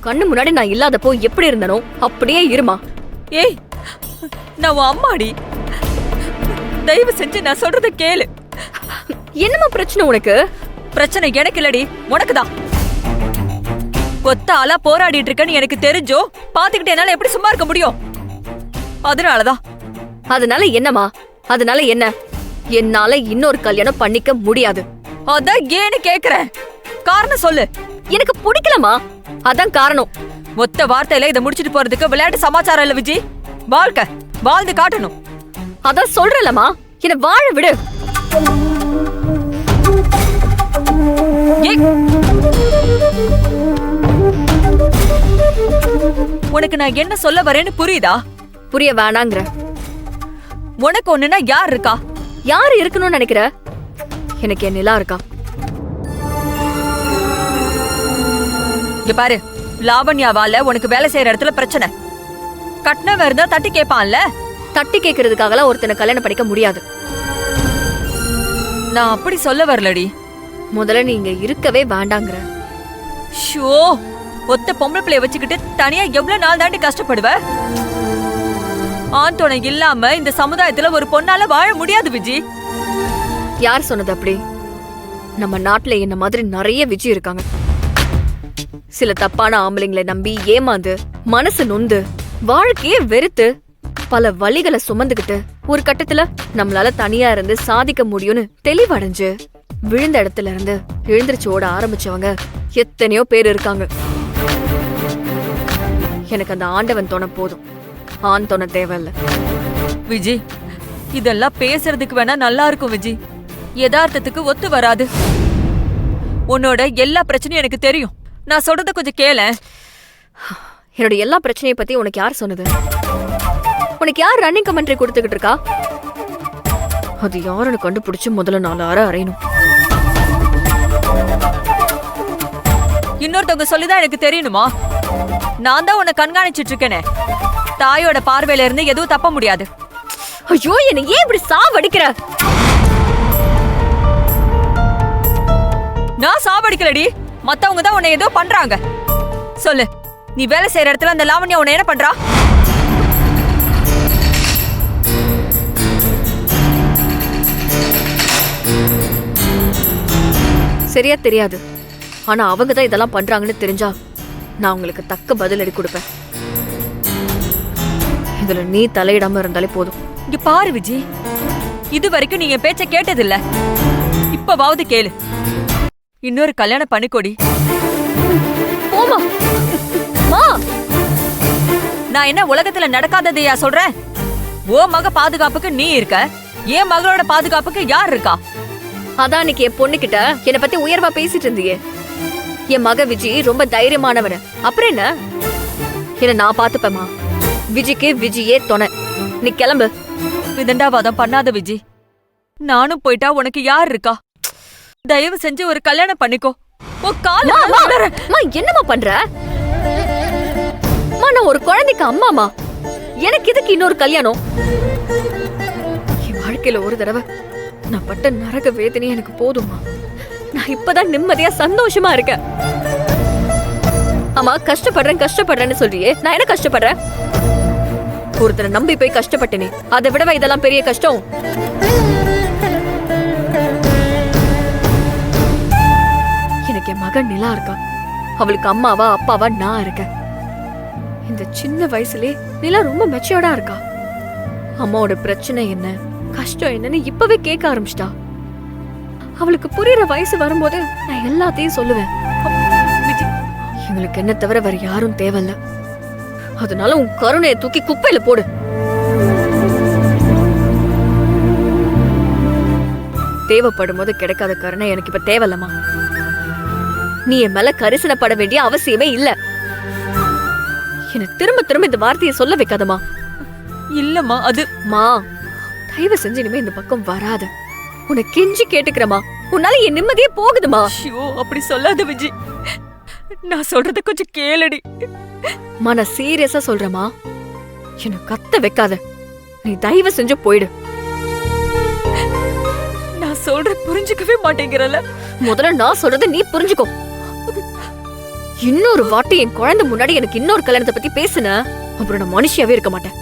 கண்ணு முன்னாடி நான் இல்லாதப்போ எப்படி இருந்தனோ அப்படியே இருமா. ஏய், நான் உன் அம்மாடி. தயவு செஞ்சு நான் சொல்றத கேளு. என்னமா பிரச்சனை உனக்கு? பிரச்சனை எனக்கு இல்லடி, உனக்குதான். ஒத்த ஆளா போராடிட்டு இருக்கன்னு எனக்கு தெரிஞ்சோ பாத்துக்கிட்டு என்னால எப்படி சும்மா இருக்க முடியும்? அதனாலதான். அதனால என்னமா? அதனால என்ன? என்னால இன்னொரு கல்யாணம் பண்ணிக்க முடியாது. அதான் ஏன்னு கேக்குறேன். காரணம் சொல்லு. எனக்கு பிடிக்கலமா, அதான் காரணம். ஒத்த வார்த்தையில இதை முடிச்சிட்டு போறதுக்கு விளையாட்டு சமாச்சாரம் இல்ல விஜி. வாழ்க்கை வாழ்ந்து காட்டணும். அதான் சொல்றலமா, என்ன வாழ விடு. உனக்கு நான் என்ன சொல்ல வரேன்னு புரியுதா? புரிய வேணாங்கிற. உனக்கு ஒண்ணுனா யார் இருக்கா? யாரு இருக்கணும்னு நினைக்கிற? எனக்கு என் நிலா இருக்கா. இங்க பாரு, லாவண்யாவால உனக்கு வேலை செய்யற இடத்துல பிரச்சனை. கட்னவ இருந்தா தட்டி கேட்பான்ல. தட்டி கேட்கறதுக்காகலாம் ஒருத்தனை கல்யாணம் பண்ணிக்க முடியாது. நான் அப்படி சொல்ல வரலடி. முதல்ல நீங்க இருக்கவே வேண்டாங்கிற. ஷோ, ஒத்த பொம்பளை பிள்ளைய வச்சுக்கிட்டு தனியா எவ்வளவு நாள் தாண்டி கஷ்டப்படுவ? ஆண் துணை இல்லாம இந்த சமுதாயத்துல ஒரு பொண்ணால வாழ முடியாது விஜி. யார் சொன்னது அப்படி? நம்ம நாட்டுல என்ன மாதிரி நிறைய விஜி இருக்காங்க. சில தப்பான ஆம்பளைங்களை நம்பி ஏமாந்து மனசு நொந்து வாழ்க்கையே வெறுத்து பல வழிகளை சுமந்துகிட்டு ஒரு கட்டத்துல நம்மளால தனியா இருந்து சாதிக்க முடியும்னு தெளிவடைஞ்சு விழுந்த இடத்துல இருந்து எழுந்திருச்சு ஓட ஆரம்பிச்சவங்க எத்தனையோ பேர் இருக்காங்க. எனக்கு அந்த ஆண்டவன் துணை போதும், ஆண் துணை தேவையில்ல. விஜி, இதெல்லாம் பேசுறதுக்கு வேணா நல்லா இருக்கும் விஜி, யதார்த்தத்துக்கு ஒத்து வராது. உன்னோட எல்லா பிரச்சனையும் எனக்கு தெரியும். நான் சொல்றத கொஞ்சம் கேள. என்னோட எல்லா பிரச்சனையை பத்தி உனக்கு யார் சொன்னது? உனக்கு யார் ரன்னிங் கமெண்ட்ரி கொடுத்துக்கிட்டு இருக்கா? அது யாருன்னு கண்டுபிடிச்சு முதல்ல 4 அறை அறையணும். இன்னொருத்தவங்க சொல்லிதான் எனக்கு தெரியணுமா? நான் தான் உன்னை கண்காணிச்சிட்டு இருக்கேனே. தாயோட பார்வையில இருந்து எதுவும் தப்ப முடியாது. ஐயோ, என்ன ஏன் இப்படி சாவடிக்கிற? நான் சாவடிக்கலடி, மத்தவங்க தான் உன்னை ஏதோ பண்றாங்க. சொல்லு, நீ வேலை செய்யற இடத்துல அந்த லாவண்யா உன்னை என்ன பண்றா? சரியா தெரியாது. ஆனா அவங்க தான் இதெல்லாம் பண்றாங்கன்னு தெரிஞ்சா நான் உங்களுக்கு தக்க பதிலடி கொடுப்பேன். இதுல நீ தலையிடாம இருந்தாலே போதும். இங்க பாரு விஜி, இது வரைக்கும் நீங்க பேச்ச கேட்டதில்ல. இப்பவாவது கேளு. இன்னொரு கல்யாணம் பண்ணிக்கோடி. போமா. நான் என்ன உலகத்துல நடக்காததையா சொல்றேன்? ஓ மக பாதுகாப்புக்கு நீ இருக்க, என் மகளோட பாதுகாப்புக்கு யார் இருக்கா? அதான் அன்னைக்கு என் பொண்ணுகிட்ட என்னை பத்தி உயர்வா பேசிட்டு இருந்தியே. என் மக விஜி ரொம்ப தைரியமானவன. அப்புறம் என்ன? என்ன நான் பாத்துப்பேமா. விஜிக்கு விஜியே துணை. நீ கிளம்பு. விதண்டாவாதம் பண்ணாத விஜி. நானும் போயிட்டா உனக்கு யார் இருக்கா? தயவு செஞ்சு ஒரு கல்யாணம் பண்ணிக்கோ. என்னமா பண்ற? நான் ஒரு குழந்தைக்கு அம்மாமா. எனக்கு இதுக்கு இன்னொரு கல்யாணம்? என் வாழ்க்கையில ஒரு தடவை நான் பட்ட நரக வேதனை எனக்கு போதுமா. நான் இப்பதான் நிம்மதியா சந்தோஷமா இருக்கேன். ஆமா, கஷ்டப்படுறேன்னு சொல்றியே, நான் என்ன கஷ்டப்படுறேன்? ஒருத்தரை நம்பி போய் கஷ்டப்பட்டனே, அதை விடவா இதெல்லாம் பெரிய கஷ்டம்? எனக்கு என் மகன் நிலா இருக்கா. அவளுக்கு அம்மாவா அப்பாவா நான் இருக்கேன். இந்த சின்ன வயசுலயே நிலா ரொம்ப மெச்சூர்டா இருக்கா. அம்மாவோட பிரச்சனை என்ன, கஷ்டம் என்னன்னு இப்பவே கேட்க ஆரம்பிச்சிட்டா. அவளுக்கு புரியுற வயசு வரும்போது நான் எல்லாத்தையும் சொல்லுவேன். எங்களுக்கு என்ன தவிர வேற யாரும் தேவையில்ல. அதனால உன் கருணையை தூக்கி குப்பையில போடு. தேவைப்படும் போது கிடைக்காத கருணை எனக்கு இப்ப தேவையில்லமா. நீ என் மேல கரிசனப்பட வேண்டிய அவசியமே இல்ல. என்ன திரும்ப திரும்ப இந்த வார்த்தையை சொல்ல வைக்காதமா. இல்லம்மா, அது மா, தயவு செஞ்சு இனிமே இந்த பக்கம் வராத. உன்னை கெஞ்சி கேட்டுக்கிறமா. உன்னால என் நிம்மதியே போகுதுமா. ஐயோ, அப்படி சொல்லாத விஜி. நான் சொல்றத கொஞ்சம் கேளுடி. நான் சீரியஸா சொல்றமா. என்ன கத்த வைக்காத. நீ தயவு செஞ்சு போயிடு. நான் சொல்ற புரிஞ்சுக்கவே மாட்டேங்கிறல. முதல்ல நான் சொல்றத நீ புரிஞ்சுக்கோ. இன்னொரு வாட்டி என் குழந்தை முன்னாடி எனக்கு இன்னொரு கல்யாணத்தை பத்தி பேசுன அப்புறம் நான் மனுஷியாவே இருக்க மாட்டேன்.